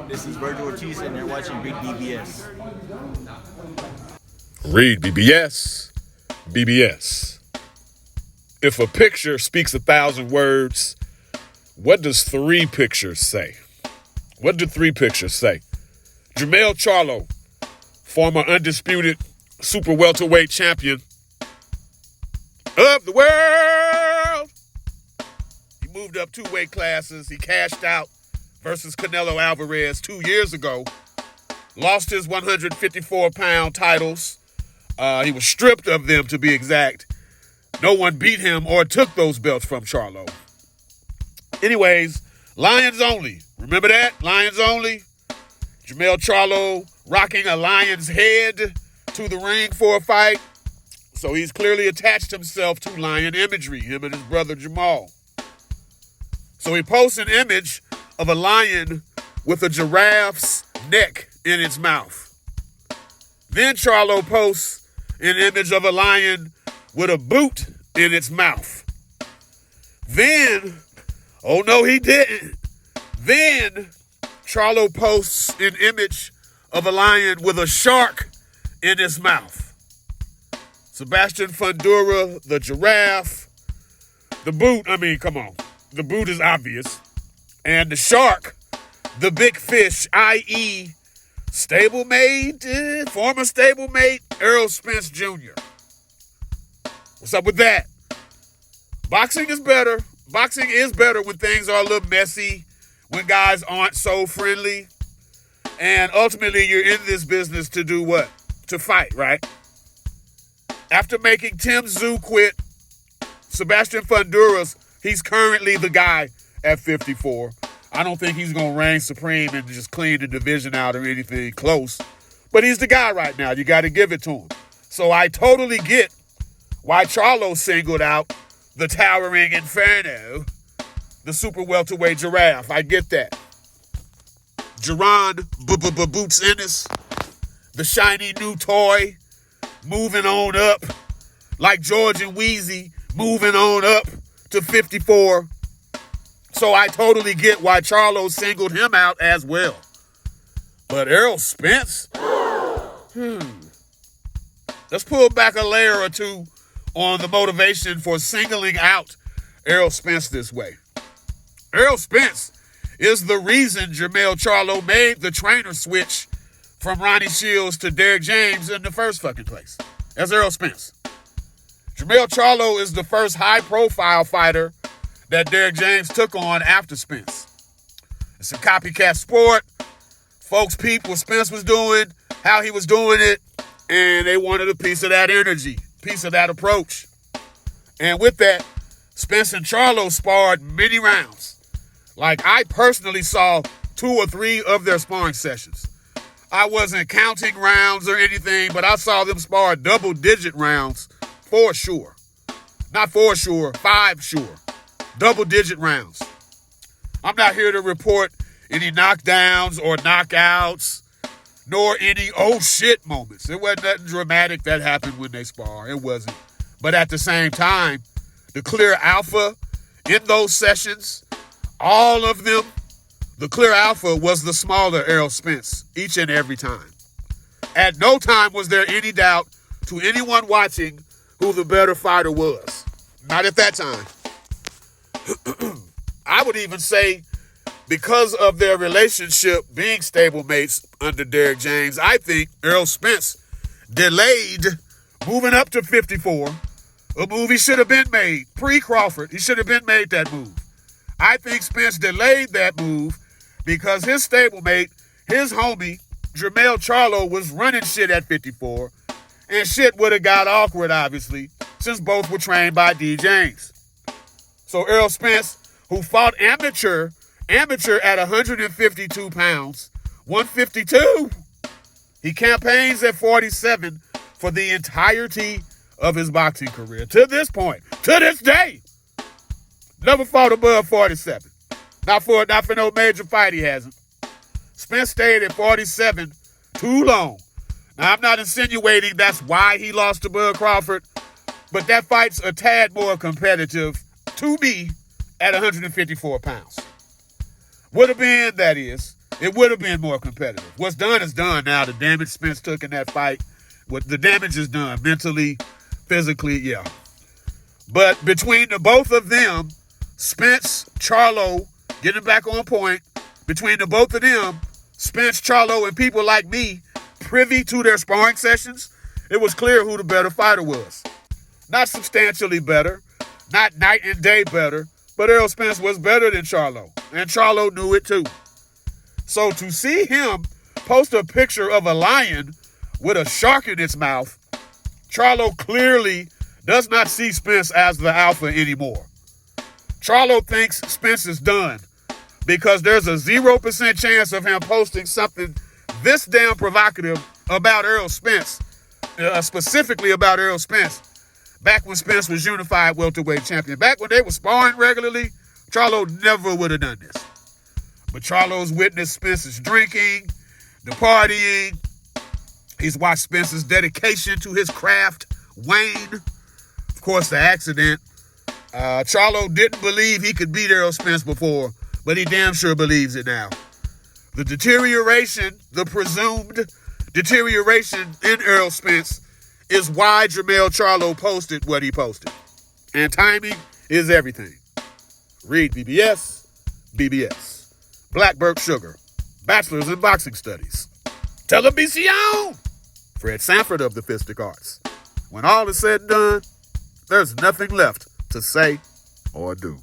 This is Virgil Ortiz, and they're watching REED-BBS. REED-BBS. BBS. If a picture speaks 1,000 words, what does 3 pictures say? What do 3 pictures say? Jermell Charlo, former undisputed super welterweight champion of the world. He moved up 2 weight classes. He cashed out versus Canelo Alvarez 2 years ago. Lost his 154-pound titles. He was stripped of them, to be exact. No one beat him or took those belts from Charlo. Anyways, Lions only. Remember that? Lions only. Jermell Charlo rocking a lion's head to the ring for a fight. So he's clearly attached himself to lion imagery, him and his brother Jamal. So he posts an image of a lion with a giraffe's neck in its mouth. Then Charlo posts an image of a lion with a boot in its mouth. Then, oh no he didn't. Then Charlo posts an image of a lion with a shark in its mouth. Sebastian Fundora, the giraffe, the boot, come on. The boot is obvious. And the shark, the big fish, i.e., stablemate, former stablemate, Errol Spence Jr. What's up with that? Boxing is better. Boxing is better when things are a little messy, when guys aren't so friendly. And ultimately, you're in this business to do what? To fight, right? After making Tim Tszyu quit, Sebastian Fundora, he's currently the guy at 54. I don't think he's going to reign supreme and just clean the division out or anything close. But he's the guy right now. You got to give it to him. So I totally get why Charlo singled out the towering inferno, the super welterweight giraffe. I get that. Jaron Boots Ennis, the shiny new toy, moving on up, like George and Wheezy, moving on up to 54. So I totally get why Charlo singled him out as well. But Errol Spence? Let's pull back a layer or two on the motivation for singling out Errol Spence this way. Errol Spence is the reason Jermell Charlo made the trainer switch from Ronnie Shields to Derrick James in the first fucking place. That's Errol Spence. Jermell Charlo is the first high-profile fighter that Derrick James took on after Spence. It's a copycat sport. Folks peeped what Spence was doing, how he was doing it, and they wanted a piece of that energy, piece of that approach. And with that, Spence and Charlo sparred many rounds. Like, I personally saw 2 or 3 of their sparring sessions. I wasn't counting rounds or anything, but I saw them spar double-digit rounds for sure. Not for sure, 5 sure. Double-digit rounds. I'm not here to report any knockdowns or knockouts, nor any oh shit moments. It wasn't nothing dramatic that happened when they spar. It wasn't. But at the same time, the clear alpha in those sessions, all of them, the clear alpha was the smaller Errol Spence each and every time. At no time was there any doubt to anyone watching who the better fighter was. Not at that time. I would even say because of their relationship being stablemates under Derrick James, I think Errol Spence delayed moving up to 54. A move he should have been made. Pre-Crawford, he should have been made that move. I think Spence delayed that move because his stablemate, his homie, Jermell Charlo, was running shit at 54. And shit would have got awkward, obviously, since both were trained by D. James. So Errol Spence, who fought amateur at 152 pounds, 152, he campaigns at 47 for the entirety of his boxing career. To this point, to this day, never fought above 47. Not for no major fight he hasn't. Spence stayed at 47 too long. Now, I'm not insinuating that's why he lost to Bud Crawford, but that fight's a tad more competitive to me at 154 pounds. Would have been, that is, It would have been more competitive. What's done is done now. The damage Spence took in that fight, the damage is done mentally, physically, yeah. But between the both of them, Spence, Charlo, getting back on point, between the both of them, Spence, Charlo, and people like me, privy to their sparring sessions, it was clear who the better fighter was. Not substantially better, not night and day better, but Errol Spence was better than Charlo, and Charlo knew it too. So to see him post a picture of a lion with a shark in its mouth, Charlo clearly does not see Spence as the alpha anymore. Charlo thinks Spence is done because there's a 0% chance of him posting something this damn provocative about Errol Spence, specifically about Errol Spence, back when Spence was unified welterweight champion. Back when they were sparring regularly, Charlo never would have done this. But Charlo's witnessed Spence's drinking, the partying. He's watched Spence's dedication to his craft wane. Of course, the accident. Charlo didn't believe he could beat Errol Spence before, but he damn sure believes it now. The deterioration, the presumed deterioration in Errol Spence is why Jermell Charlo posted what he posted. And timing is everything. REED-BBS, BBS. Blackberg Sugar, Bachelor's in Boxing Studies. Television! Fred Sanford of the Fistic Arts. When all is said and done, there's nothing left to say or do.